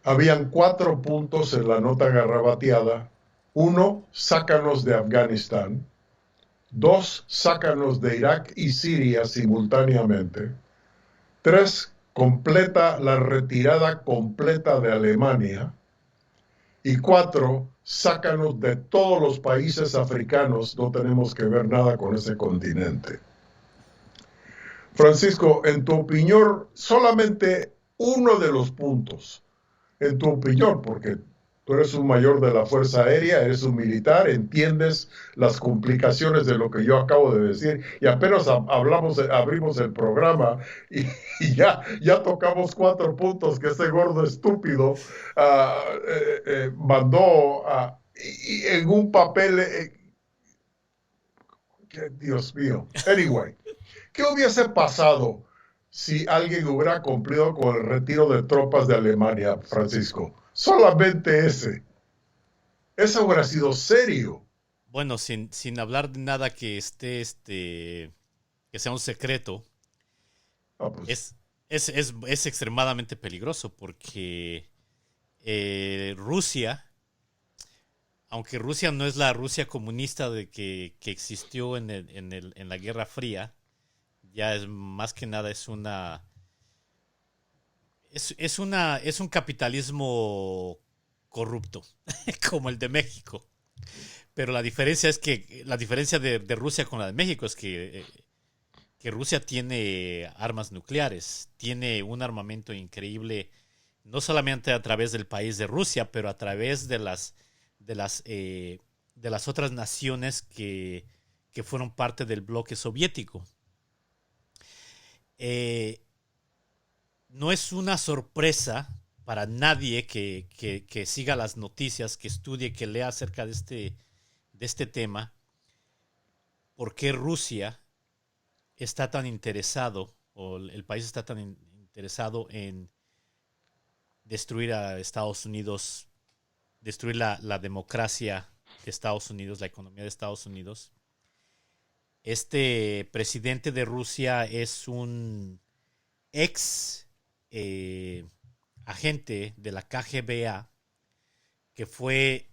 Habían 4 puntos en la nota garrabateada. Uno, sácanos de Afganistán. Dos, sácanos de Irak y Siria simultáneamente. Tres, completa la retirada completa de Alemania. Y cuatro, sácanos de todos los países africanos. No tenemos que ver nada con ese continente. Francisco, en tu opinión, solamente uno de los puntos, en tu opinión, porque tú eres un mayor de la Fuerza Aérea, eres un militar, entiendes las complicaciones de lo que yo acabo de decir, y apenas abrimos el programa y ya tocamos 4 puntos que ese gordo estúpido mandó en un papel, que, Dios mío. Anyway, ¿qué hubiese pasado si alguien hubiera cumplido con el retiro de tropas de Alemania, Francisco? Solamente ese. Eso hubiera sido serio. Bueno, sin hablar de nada que esté, que sea un secreto, Ah, pues, es, es extremadamente peligroso porque Rusia, aunque Rusia no es la Rusia comunista de que existió en la Guerra Fría, ya es más que nada es un capitalismo corrupto, como el de México. Pero la diferencia de Rusia con la de México es que Rusia tiene armas nucleares, tiene un armamento increíble, no solamente a través del país de Rusia, pero a través de las, eh, de las otras naciones que fueron parte del bloque soviético. Eh, no es una sorpresa para nadie que siga las noticias, que estudie, que lea acerca de este tema, por qué Rusia está tan interesado, o el país está tan interesado en destruir a Estados Unidos, destruir la democracia de Estados Unidos, la economía de Estados Unidos. Este presidente de Rusia es un ex agente de la KGB, que fue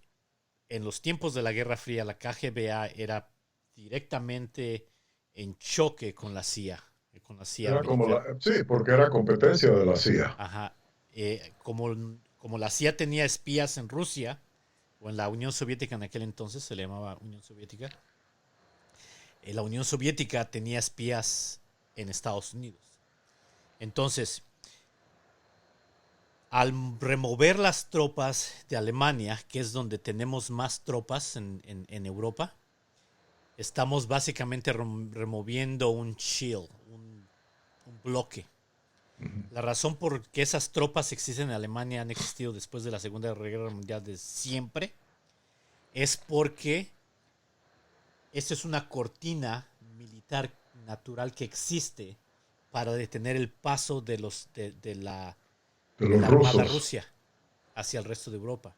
en los tiempos de la Guerra Fría. La KGB era directamente en choque con la CIA, con la CIA era como americana. sí, porque era competencia de la CIA. Ajá. Como la CIA tenía espías en Rusia, o en la Unión Soviética en aquel entonces, se le llamaba Unión Soviética, la Unión Soviética tenía espías en Estados Unidos. Entonces, al remover las tropas de Alemania, que es donde tenemos más tropas en Europa, estamos básicamente removiendo un shield, un bloque. La razón por que esas tropas existen en Alemania, han existido después de la Segunda Guerra Mundial de siempre, es porque esta es una cortina militar natural que existe para detener el paso De de los la Armada rusos. Rusia hacia el resto de Europa.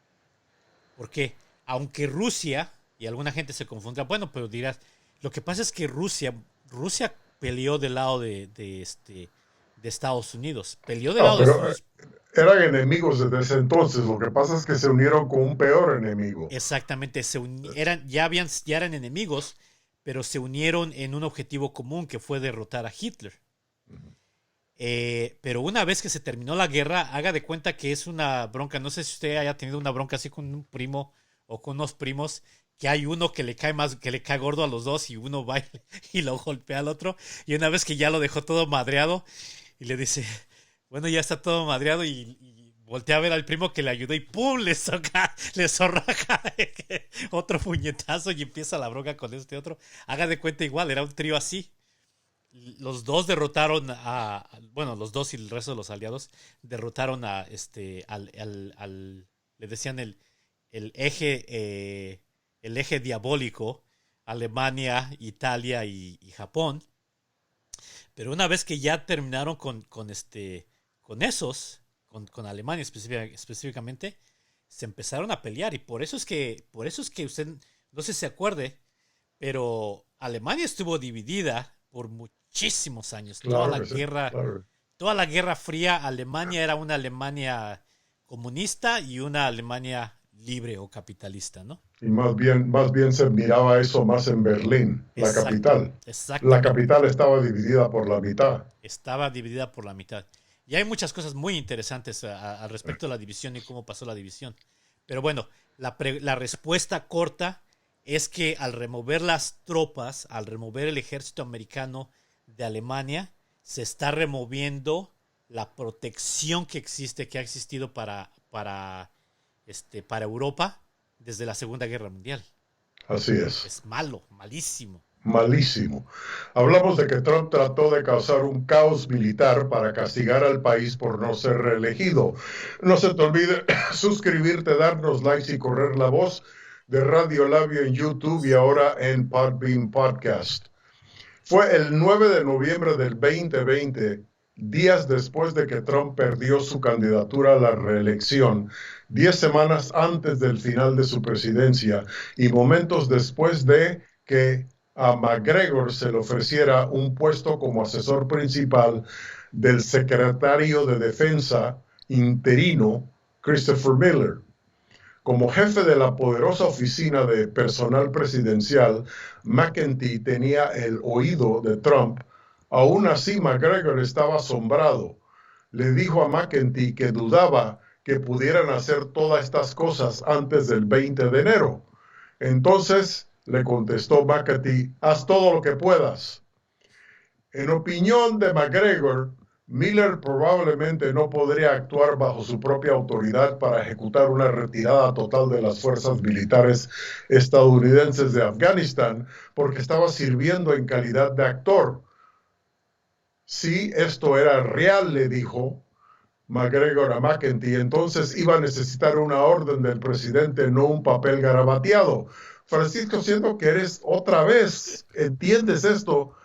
Porque aunque Rusia, y alguna gente se confunde, bueno, pero dirás, lo que pasa es que Rusia peleó del lado de Estados Unidos, peleó del Ah, lado de pero Estados Unidos. eran enemigos desde ese entonces. Lo que pasa es que se unieron con un peor enemigo. Exactamente, ya eran enemigos, pero se unieron en un objetivo común que fue derrotar a Hitler. Pero una vez que se terminó la guerra, haga de cuenta que es una bronca. No sé si usted haya tenido una bronca así con un primo o con unos primos, que hay uno que le cae más, que le cae gordo a los dos, y uno va y lo golpea al otro. Y una vez que ya lo dejó todo madreado y le dice, bueno, ya está todo madreado, y voltea a ver al primo que le ayudó y ¡pum! Le zorraja otro puñetazo, y empieza la bronca con este otro. Haga de cuenta igual, era un trío así. Los dos derrotaron bueno, los dos y el resto de los aliados derrotaron le decían el eje diabólico, Alemania, Italia y Japón. Pero una vez que ya terminaron con esos, con Alemania específicamente, se empezaron a pelear. Y por eso es que usted, no sé si se acuerde, pero Alemania estuvo dividida por muchísimos años. Claro que sí, claro. Toda la Guerra Fría, Alemania era una Alemania comunista y una Alemania libre o capitalista, ¿no? Y más bien se miraba eso más en Berlín, la capital. La Exactamente. capital estaba dividida por la mitad. Estaba dividida por la mitad. Y hay muchas cosas muy interesantes al respecto de la división y cómo pasó la división. Pero bueno, la respuesta corta es que al remover las tropas, al remover el ejército americano de Alemania, se está removiendo la protección que existe, que ha existido para Europa desde la Segunda Guerra Mundial. Así es. Es malo, malísimo. Malísimo. Hablamos de que Trump trató de causar un caos militar para castigar al país por no ser reelegido. No se te olvide suscribirte, darnos likes y correr la voz de Radio Labio en YouTube y ahora en Podbean Podcast. Fue el 9 de noviembre del 2020, días después de que Trump perdió su candidatura a la reelección, 10 semanas antes del final de su presidencia y momentos después de que a McGregor se le ofreciera un puesto como asesor principal del secretario de Defensa interino Christopher Miller. Como jefe de la poderosa oficina de personal presidencial, McEntee tenía el oído de Trump. Aún así, McGregor estaba asombrado. Le dijo a McEntee que dudaba que pudieran hacer todas estas cosas antes del 20 de enero. Entonces le contestó McEntee, haz todo lo que puedas. En opinión de McGregor, Miller probablemente no podría actuar bajo su propia autoridad para ejecutar una retirada total de las fuerzas militares estadounidenses de Afganistán porque estaba sirviendo en calidad de actor. Si esto era real, le dijo McGregor a McEntee, entonces iba a necesitar una orden del presidente, no un papel garabateado. Francisco, siento que eres otra vez, ¿entiendes esto?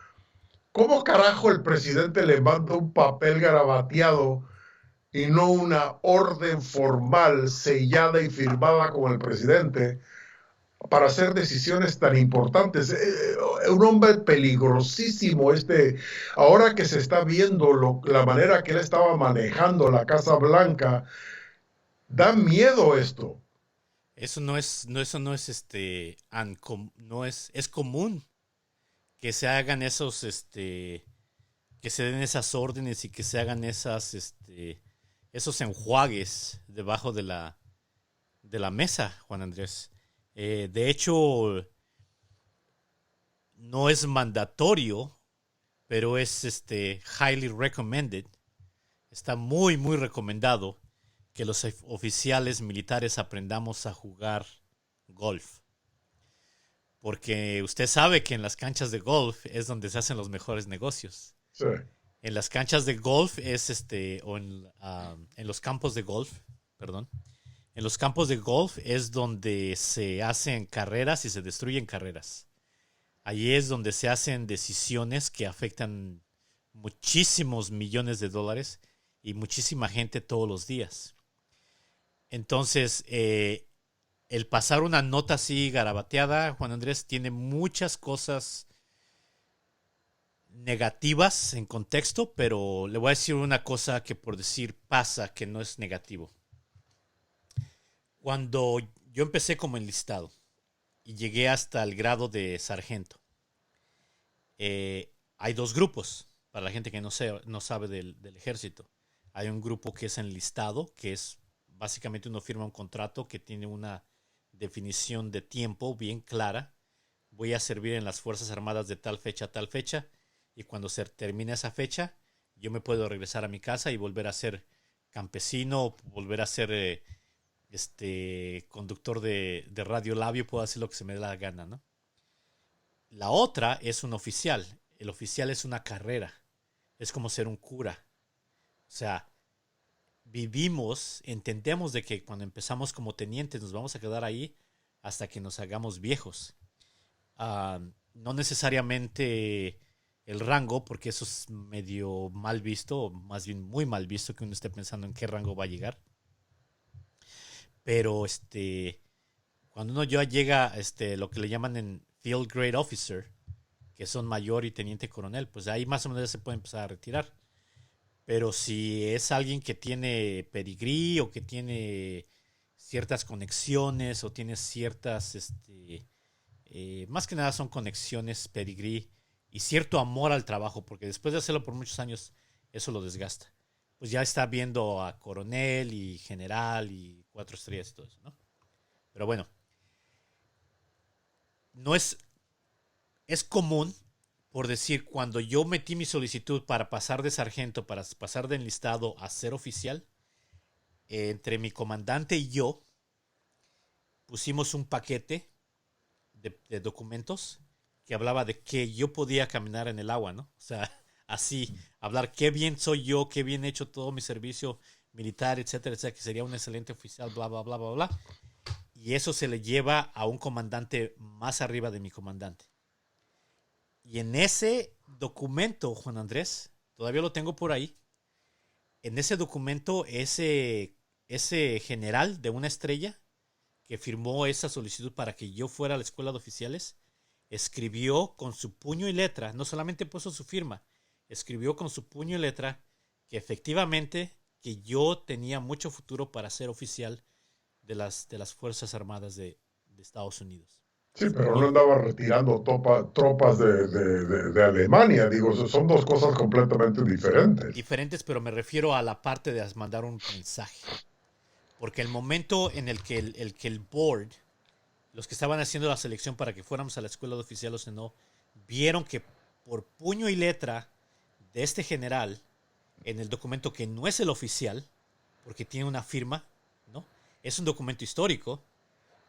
¿Cómo carajo el presidente le manda un papel garabateado y no una orden formal sellada y firmada con el presidente para hacer decisiones tan importantes? Un hombre peligrosísimo ahora que se está viendo la manera que él estaba manejando la Casa Blanca, da miedo esto. Eso no es, no, eso no es no es común que se hagan que se den esas órdenes y que se hagan esos enjuagues debajo de la mesa, Juan Andrés. De hecho, no es mandatorio, pero es highly recommended. Está muy, muy recomendado que los oficiales militares aprendamos a jugar golf. Porque usted sabe que en las canchas de golf es donde se hacen los mejores negocios. Sí. En las canchas de golf en los campos de golf, perdón. En los campos de golf es donde se hacen carreras y se destruyen carreras. Allí es donde se hacen decisiones que afectan muchísimos millones de dólares y muchísima gente todos los días. Entonces, el pasar una nota así garabateada, Juan Andrés, tiene muchas cosas negativas en contexto, pero le voy a decir una cosa que por decir pasa, que no es negativo. Cuando yo empecé como enlistado y llegué hasta el grado de sargento, hay dos grupos, para la gente que no sabe del ejército. Hay un grupo que es enlistado, que es básicamente uno firma un contrato que tiene una definición de tiempo bien clara. Voy a servir en las Fuerzas Armadas de tal fecha a tal fecha, y cuando se termine esa fecha, yo me puedo regresar a mi casa y volver a ser campesino, volver a ser conductor de Radio Labio, puedo hacer lo que se me dé la gana, ¿no? La otra es un oficial. El oficial es una carrera. Es como ser un cura. O sea, entendemos de que cuando empezamos como tenientes nos vamos a quedar ahí hasta que nos hagamos viejos. No necesariamente el rango, porque eso es medio mal visto, o más bien muy mal visto que uno esté pensando en qué rango va a llegar. Pero cuando uno ya llega lo que le llaman en Field Grade Officer, que son mayor y teniente coronel, pues ahí más o menos ya se puede empezar a retirar. Pero si es alguien que tiene pedigrí o que tiene ciertas conexiones o tiene ciertas, más que nada son conexiones, pedigrí y cierto amor al trabajo, porque después de hacerlo por muchos años, eso lo desgasta. Pues ya está viendo a coronel y general y 4 estrellas y todo eso, ¿no? Pero bueno, no es común, por decir, cuando yo metí mi solicitud para pasar de sargento, para pasar de enlistado a ser oficial, entre mi comandante y yo pusimos un paquete de documentos que hablaba de que yo podía caminar en el agua, ¿no? O sea, así, hablar qué bien soy yo, qué bien he hecho todo mi servicio militar, etcétera, etcétera, que sería un excelente oficial, bla, bla, bla, bla, bla. Y eso se le lleva a un comandante más arriba de mi comandante. Y en ese documento, Juan Andrés, todavía lo tengo por ahí, en ese documento, ese general de 1 estrella que firmó esa solicitud para que yo fuera a la escuela de oficiales, escribió con su puño y letra, no solamente puso su firma, escribió con su puño y letra que efectivamente que yo tenía mucho futuro para ser oficial de las Fuerzas Armadas de Estados Unidos. Sí, pero no Y andaba retirando tropas de Alemania. Digo, son dos cosas completamente diferentes. diferentes, pero me refiero a la parte de mandar un mensaje. Porque el momento en el que el board, los que estaban haciendo la selección para que fuéramos a la escuela de oficiales o no, vieron que por puño y letra de este general, en el documento que no es el oficial, porque tiene una firma, ¿no? Es un documento histórico,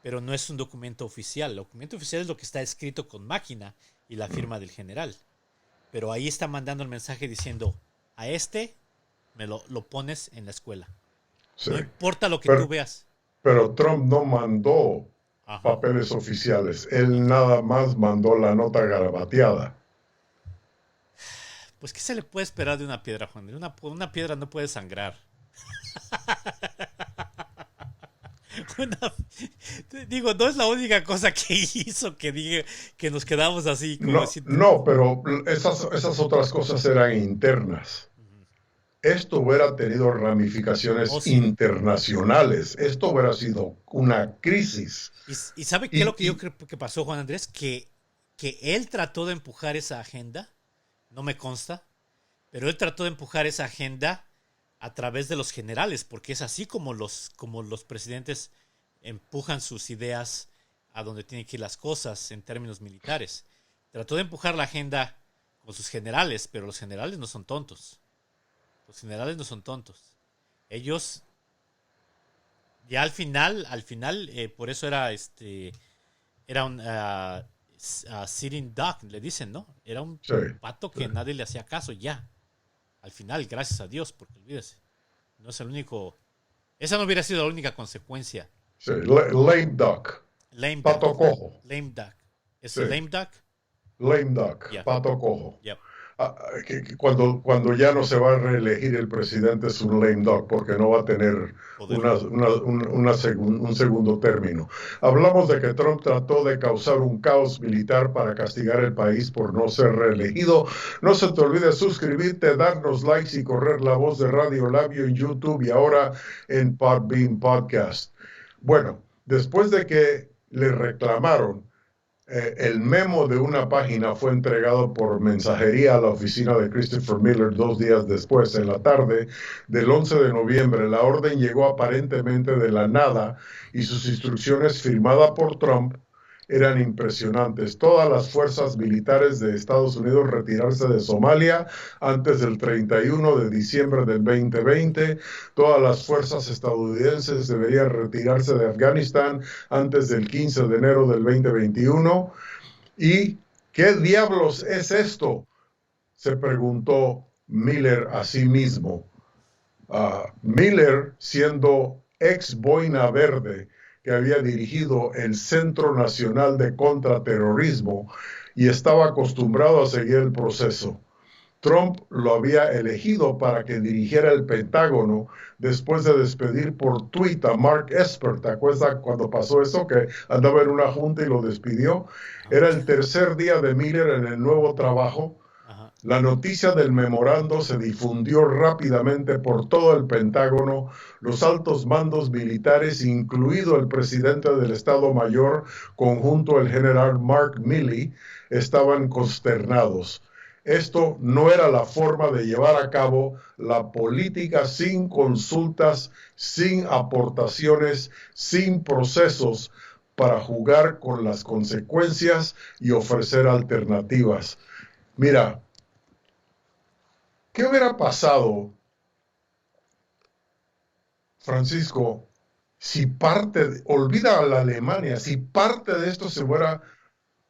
pero no es un documento oficial. El documento oficial es lo que está escrito con máquina y la firma del general. Pero ahí está mandando el mensaje diciendo, a este me lo pones en la escuela. Sí. No importa lo que tú Pero, veas. pero Trump no mandó Ajá. papeles oficiales. Él nada más mandó la nota garabateada. Pues, ¿qué se le puede esperar de una piedra, Juan? Una piedra no puede sangrar. Una- digo, no es la única cosa que hizo que nos quedamos así, como No, decir. no, pero esas otras cosas eran internas. Esto hubiera tenido Oh, ramificaciones sí. internacionales. Esto hubiera sido una crisis. ¿Y sabe qué es lo Y, que yo creo que pasó, Juan Andrés? Que él trató de empujar esa agenda, no me consta, pero él trató de empujar esa agenda a través de los generales, porque es así como los presidentes empujan sus ideas a donde tienen que ir las cosas en términos militares. Trató de empujar la agenda con sus generales, pero los generales no son tontos. Los generales no son tontos. Ellos ya al final, por eso era un sitting duck, le dicen, ¿no? Era un sí, pato sí, que nadie le hacía caso ya. Al final, gracias a Dios, porque olvídese, no es el único, esa no hubiera sido la única consecuencia. sí. Lame duck, Lame duck, pato cojo. lame duck. ¿Es Sí, el lame duck? lame duck, Ya, pato cojo. ya. Que cuando ya no se va a reelegir el presidente es un lame duck porque no va a tener Poder. un segundo término. Hablamos de que Trump trató de causar un caos militar para castigar el país por no ser reelegido. No se te olvide suscribirte, darnos likes y correr la voz de Radio Labio en YouTube y ahora en Podbean Podcast. Bueno, después de que le reclamaron el memo de una página fue entregado por mensajería a la oficina de Christopher Miller 2 días después, en la tarde del 11 de noviembre. La orden llegó aparentemente de la nada y sus instrucciones firmadas por Trump eran impresionantes. Todas las fuerzas militares de Estados Unidos retirarse de Somalia antes del 31 de diciembre del 2020. Todas las fuerzas estadounidenses deberían retirarse de Afganistán antes del 15 de enero del 2021. ¿Y qué diablos es esto? Se preguntó Miller a sí mismo. Miller, siendo ex boina verde, que había dirigido el Centro Nacional de Contraterrorismo y estaba acostumbrado a seguir el proceso. Trump lo había elegido para que dirigiera el Pentágono después de despedir por tuit a Mark Esper. ¿Te acuerdas cuando pasó eso? Que andaba en una junta y lo despidió. Ajá. Era el tercer día de Miller en el nuevo trabajo. Ajá. La noticia del memorando se difundió rápidamente por todo el Pentágono. Los altos mandos militares, incluido el presidente del Estado Mayor Conjunto, el general Mark Milley, estaban consternados. Esto no era la forma de llevar a cabo la política sin consultas, sin aportaciones, sin procesos para jugar con las consecuencias y ofrecer alternativas. Mira, ¿qué hubiera pasado, Francisco, si olvida a la Alemania, si parte de esto se hubiera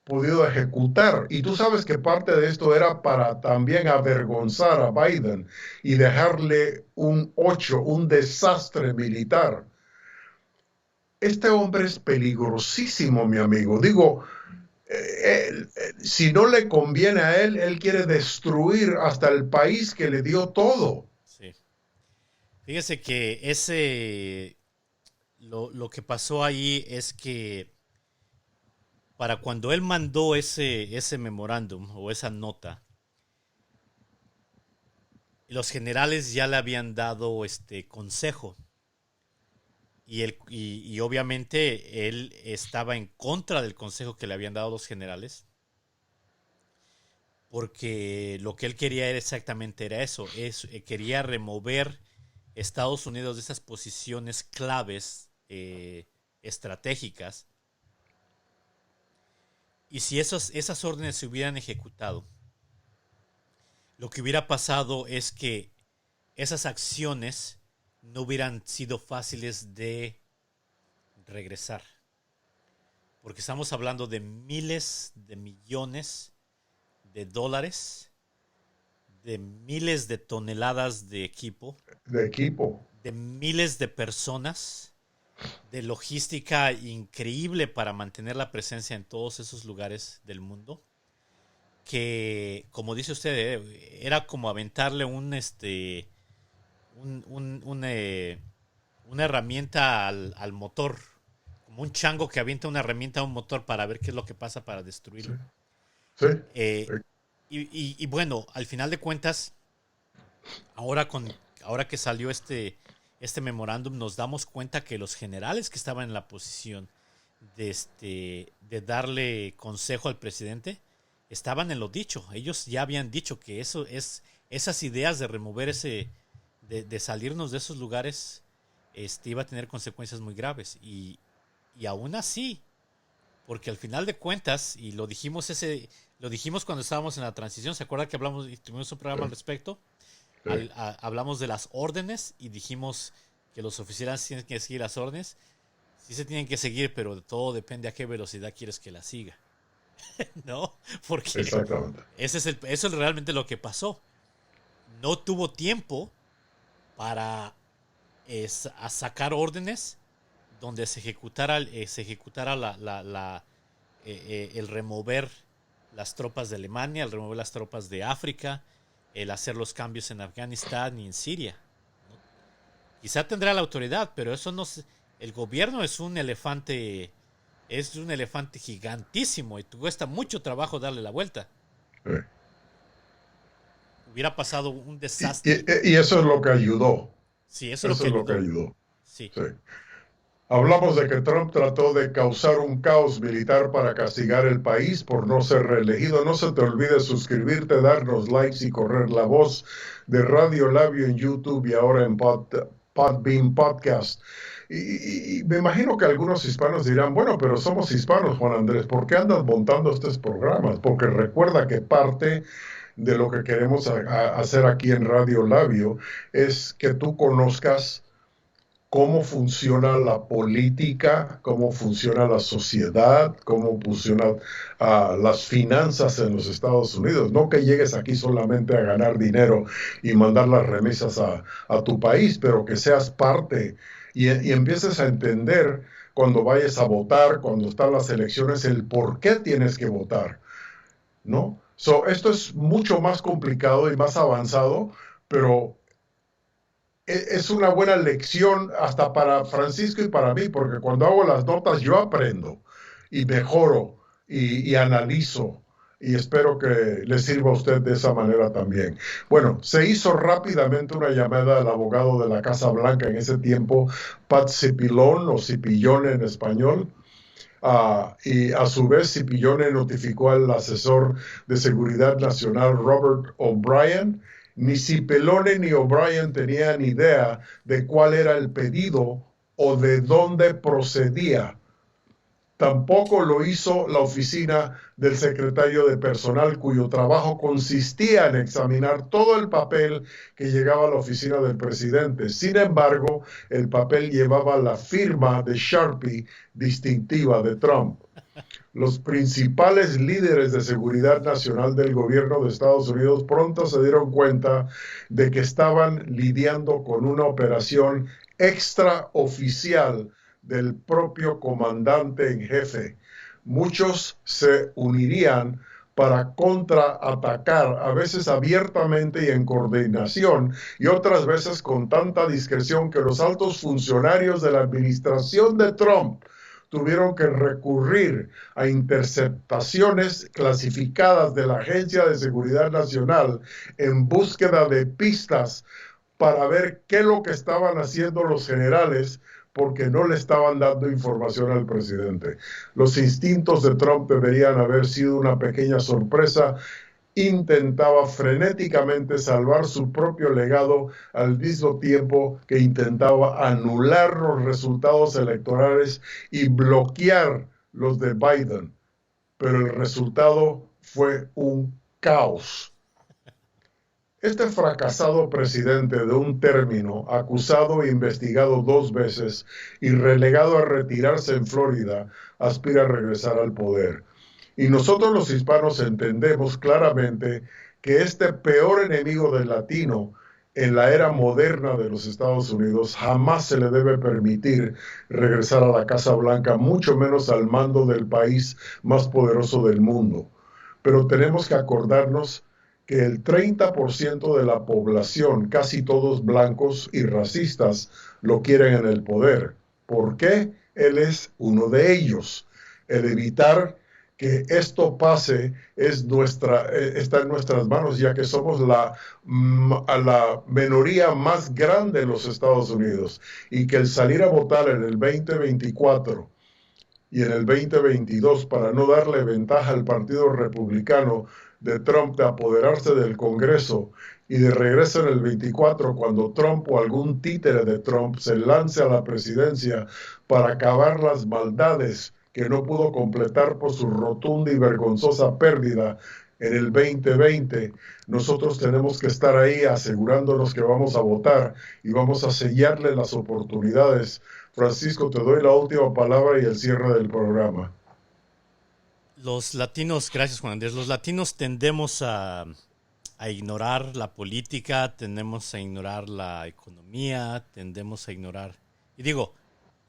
podido ejecutar? Y tú sabes que parte de esto era para también avergonzar a Biden y dejarle un desastre militar. Este hombre es peligrosísimo, mi amigo. Digo, si no le conviene a él, él quiere destruir hasta el país que le dio todo. Sí. Fíjese que lo que pasó ahí es que para cuando él mandó ese memorándum o esa nota, los generales ya le habían dado este consejo. Y obviamente él estaba en contra del consejo que le habían dado los generales, porque lo que él quería exactamente era eso, quería remover Estados Unidos de esas posiciones claves estratégicas. Y si esas órdenes se hubieran ejecutado, lo que hubiera pasado es que esas acciones no hubieran sido fáciles de regresar. Porque estamos hablando de miles de millones de dólares, de miles de toneladas de equipo, de miles de personas, de logística increíble para mantener la presencia en todos esos lugares del mundo, que, como dice usted, era como aventarle una herramienta al motor, como un chango que avienta una herramienta a un motor para ver qué es lo que pasa para Sí, destruirlo. sí, Eh, y bueno, al final de cuentas, ahora, ahora que salió este memorándum, nos damos cuenta que los generales que estaban en la posición de darle consejo al presidente estaban en lo dicho. Ellos ya habían dicho que esas ideas de remover de salirnos de esos lugares, iba a tener consecuencias muy graves. Y aún así, porque al final de cuentas, y lo dijimos cuando estábamos en la transición, ¿se acuerda que hablamos y tuvimos un programa al respecto? sí. Hablamos de las órdenes y dijimos que los oficiales tienen que seguir las órdenes. Sí se tienen que seguir, pero todo depende a qué velocidad quieres que la siga. ¿No? Porque Exactamente. eso es realmente lo que pasó. No tuvo tiempo para a sacar órdenes donde se ejecutara el remover las tropas de Alemania, el remover las tropas de África, el hacer los cambios en Afganistán y en Siria. ¿No? Quizá tendrá la autoridad, pero eso no el gobierno es un elefante gigantísimo y cuesta mucho trabajo darle la vuelta. Sí. Hubiera pasado un Y, desastre. y eso es lo que ayudó. Sí, eso es lo Eso que es lo que ayudó. ayudó. Sí. Sí. Hablamos de que Trump trató de causar un caos militar para castigar el país por no ser reelegido. No se te olvide suscribirte, darnos likes y correr la voz de Radio Labio en YouTube y ahora en Podbean Podcast. Y me imagino que algunos hispanos dirán, bueno, pero somos hispanos, Juan Andrés, ¿por qué andas montando estos programas? Porque recuerda que parte de lo que queremos hacer aquí en Radio Labio es que tú conozcas cómo funciona la política, cómo funciona la sociedad, cómo funcionan las finanzas en los Estados Unidos. No que llegues aquí solamente a ganar dinero y mandar las remesas a tu país, pero que seas parte y empieces a entender cuando vayas a votar, cuando están las elecciones, el por qué tienes que votar, ¿no? Esto es mucho más complicado y más avanzado, pero es una buena lección hasta para Francisco y para mí, porque cuando hago las notas yo aprendo y mejoro y analizo. y espero que le sirva a usted de esa manera también. Bueno, se hizo rápidamente una llamada al abogado de la Casa Blanca en ese tiempo, Pat Cipollone o Cipillone en español. Y a su vez Cipillone notificó al asesor de seguridad nacional Robert O'Brien. Ni Cipollone ni O'Brien tenían idea de cuál era el pedido o de dónde procedía. Tampoco lo hizo la oficina del secretario de personal, cuyo trabajo consistía en examinar todo el papel que llegaba a la oficina del presidente. Sin embargo, el papel llevaba la firma de Sharpie distintiva de Trump. Los principales líderes de seguridad nacional del gobierno de Estados Unidos pronto se dieron cuenta de que estaban lidiando con una operación extraoficial del propio comandante en jefe. Muchos se unirían para contraatacar, a veces abiertamente y en coordinación, y otras veces con tanta discreción que los altos funcionarios de la administración de Trump tuvieron que recurrir a interceptaciones clasificadas de la Agencia de Seguridad Nacional en búsqueda de pistas para ver qué es lo que estaban haciendo los generales, porque no le estaban dando información al presidente. Los instintos de Trump deberían haber sido una pequeña sorpresa. Intentaba frenéticamente salvar su propio legado al mismo tiempo que intentaba anular los resultados electorales y bloquear los de Biden. Pero el resultado fue un caos. Este fracasado presidente de un término, acusado e investigado 2 veces y relegado a retirarse en Florida, aspira a regresar al poder. Y nosotros los hispanos entendemos claramente que este peor enemigo del latino en la era moderna de los Estados Unidos jamás se le debe permitir regresar a la Casa Blanca, mucho menos al mando del país más poderoso del mundo. Pero tenemos que acordarnos que el 30% de la población, casi todos blancos y racistas, lo quieren en el poder. ¿Por qué? Él es uno de ellos. El evitar que esto pase está en nuestras manos, ya que somos la minoría más grande en los Estados Unidos, y que el salir a votar en el 2024 y en el 2022 para no darle ventaja al Partido Republicano de Trump de apoderarse del Congreso y de regreso en el 24 cuando Trump o algún títere de Trump se lance a la presidencia para acabar las maldades que no pudo completar por su rotunda y vergonzosa pérdida en el 2020, nosotros tenemos que estar ahí asegurándonos que vamos a votar y vamos a sellarle las oportunidades. Francisco, te doy la última palabra y el cierre del programa. Los latinos, gracias Juan Andrés, los latinos tendemos a ignorar la política, tendemos a ignorar la economía, tendemos a ignorar, y digo,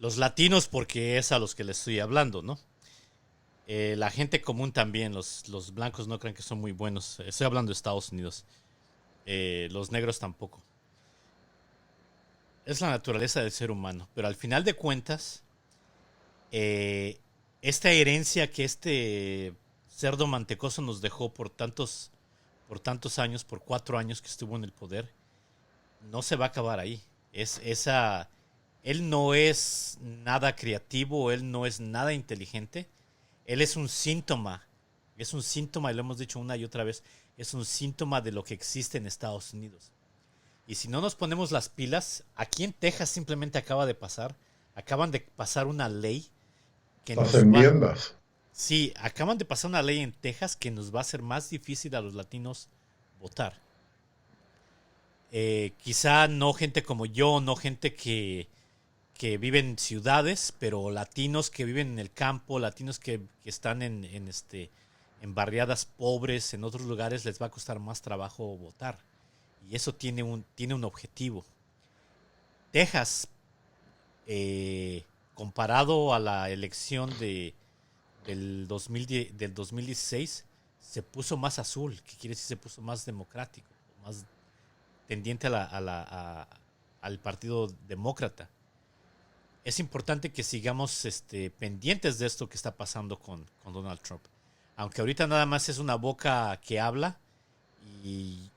los latinos porque es a los que les estoy hablando, ¿no? La gente común también, los blancos no creen que son muy buenos, estoy hablando de Estados Unidos, los negros tampoco. Es la naturaleza del ser humano, pero al final de cuentas, eh, esta herencia que este cerdo mantecoso nos dejó por tantos años, por 4 años que estuvo en el poder, no se va a acabar ahí. Él no es nada creativo, él no es nada inteligente, él es un síntoma, y lo hemos dicho una y otra vez, es un síntoma de lo que existe en Estados Unidos. Y si no nos ponemos las pilas, aquí en Texas simplemente acaban de pasar una ley que Las nos va, enmiendas. sí, acaban de pasar una ley en Texas que nos va a hacer más difícil a los latinos votar. Quizá no gente como yo, no gente que vive en ciudades, pero latinos que viven en el campo, latinos que están en barriadas pobres, en otros lugares, les va a costar más trabajo votar. Y eso tiene un objetivo. Texas, comparado a la elección del 2016, se puso más azul, que quiere decir se puso más democrático, más tendiente al partido demócrata. Es importante que sigamos pendientes de esto que está pasando con Donald Trump. aunque ahorita nada más es una boca que habla, y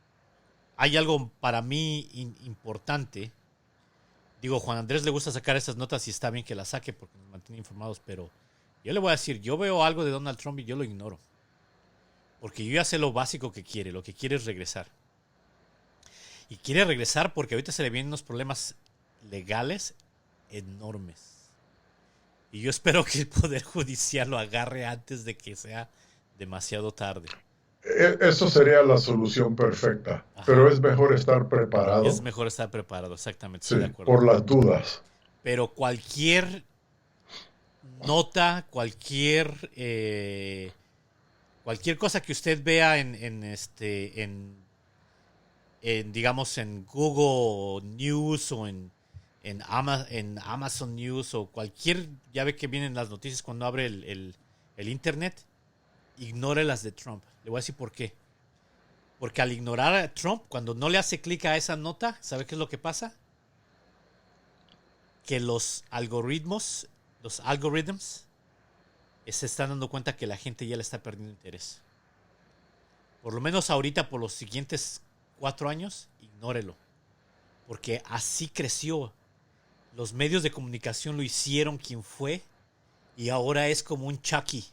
hay algo para mí importante. Digo, Juan Andrés le gusta sacar estas notas y está bien que las saque porque nos mantiene informados, pero yo le voy a decir, yo veo algo de Donald Trump y yo lo ignoro. Porque yo ya sé lo básico que quiere, lo que quiere es regresar. Y quiere regresar porque ahorita se le vienen unos problemas legales enormes. Y yo espero que el Poder Judicial lo agarre antes de que sea demasiado tarde. Eso sería la solución perfecta, Ajá. pero es mejor estar preparado. Es mejor estar preparado, exactamente, Sí, estoy de acuerdo. por las dudas. Pero cualquier nota, cualquier cosa que usted vea digamos en Google News o en Amazon News o cualquier, ya ve que vienen las noticias cuando abre el internet, ignore las de Trump. Le voy a decir por qué. Porque al ignorar a Trump, cuando no le hace clic a esa nota, ¿sabe qué es lo que pasa? Que los algoritmos se están dando cuenta que la gente ya le está perdiendo interés. Por lo menos ahorita, por los siguientes 4 años, ignórelo. Porque así creció. Los medios de comunicación lo hicieron quien fue y ahora es como un Chucky.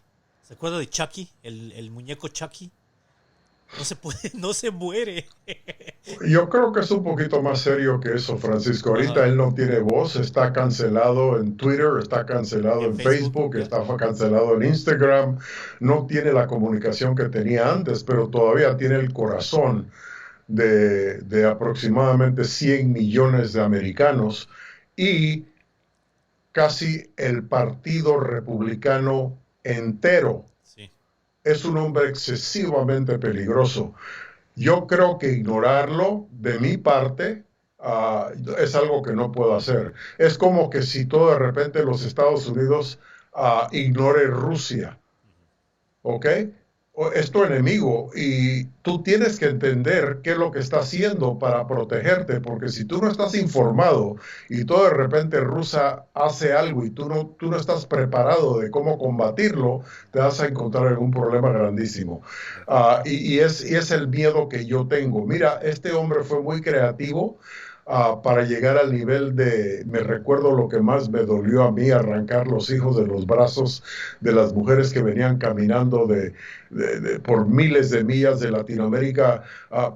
¿Se acuerda de Chucky? El muñeco Chucky. No se puede, no se muere. Yo creo que es un poquito más serio que eso, Francisco. Ahorita Ajá. él no tiene voz, está cancelado en Twitter, está cancelado En en Facebook, Facebook, ya. está cancelado en Instagram, no tiene la comunicación que tenía antes, pero todavía tiene el corazón de aproximadamente 100 millones de americanos y casi el partido republicano entero. Sí. Es un hombre excesivamente peligroso. Yo creo que ignorarlo, de mi parte, es algo que no puedo hacer. Es como que si todo de repente los Estados Unidos ignore Rusia, ¿ok? Es tu enemigo y tú tienes que entender qué es lo que está haciendo para protegerte, porque si tú no estás informado y todo de repente Rusia hace algo y tú no estás preparado de cómo combatirlo, te vas a encontrar en un problema grandísimo. Y es el miedo que yo tengo. Mira, este hombre fue muy creativo. Para llegar al nivel me recuerdo lo que más me dolió a mí, arrancar los hijos de los brazos de las mujeres que venían caminando por miles de millas de Latinoamérica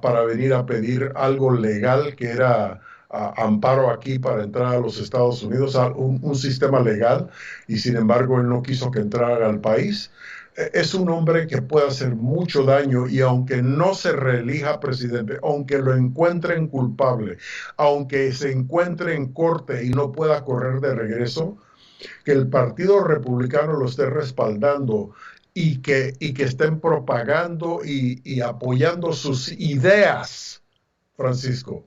para venir a pedir algo legal que era amparo aquí para entrar a los Estados Unidos, un sistema legal, y sin embargo él no quiso que entrara al país. Es un hombre que puede hacer mucho daño y aunque no se reelija presidente, aunque lo encuentren culpable, aunque se encuentre en corte y no pueda correr de regreso, que el Partido Republicano lo esté respaldando y que estén propagando y apoyando sus ideas, Francisco,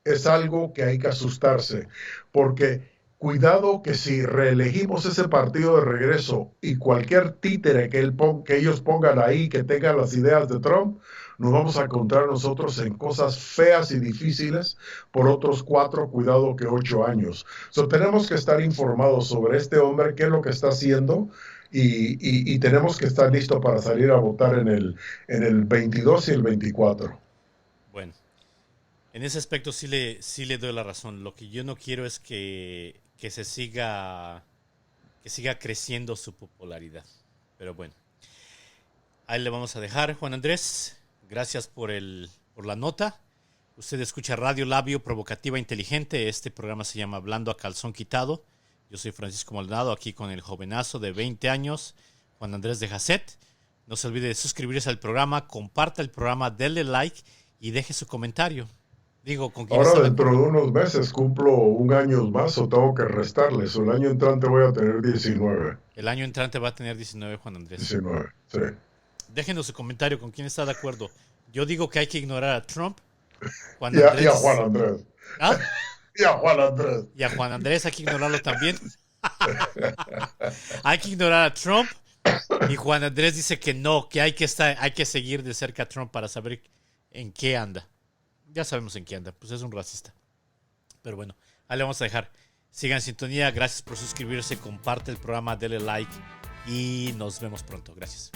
es algo que hay que asustarse, porque cuidado que si reelegimos ese partido de regreso y cualquier títere que ellos pongan ahí, que tengan las ideas de Trump, nos vamos a encontrar nosotros en cosas feas y difíciles por otros 4, cuidado que 8 años. Tenemos que estar informados sobre este hombre, qué es lo que está haciendo, y tenemos que estar listos para salir a votar en el 22 y el 24. Bueno, en ese aspecto sí le doy la razón. Lo que yo no quiero es que siga creciendo su popularidad. Pero bueno, ahí le vamos a dejar, Juan Andrés. Gracias por la nota. Usted escucha Radio Labio Provocativa Inteligente. Este programa se llama Hablando a Calzón Quitado. Yo soy Francisco Maldonado, aquí con el jovenazo de 20 años, Juan Andrés de Jacet. No se olvide de suscribirse al programa, comparta el programa, denle like y deje su comentario. Digo, con quien Ahora está de dentro de acuerdo. unos meses cumplo un año más o tengo que restarles. El año entrante voy a tener 19. El año entrante va a tener 19, Juan Andrés. 19, sí. Déjenos su comentario con quién está de acuerdo. Yo digo que hay que ignorar a Trump. Juan Y a Andrés. Juan Andrés. ¿Ah? Y a Juan Andrés. Y a Juan Andrés hay que ignorarlo también. Hay que ignorar a Trump. Y Juan Andrés dice que no, que hay que seguir de cerca a Trump para saber en qué anda. Ya sabemos en qué anda, pues es un racista. Pero bueno, ahí le vamos a dejar. Sigan en sintonía, gracias por suscribirse, comparte el programa, denle like y nos vemos pronto. Gracias.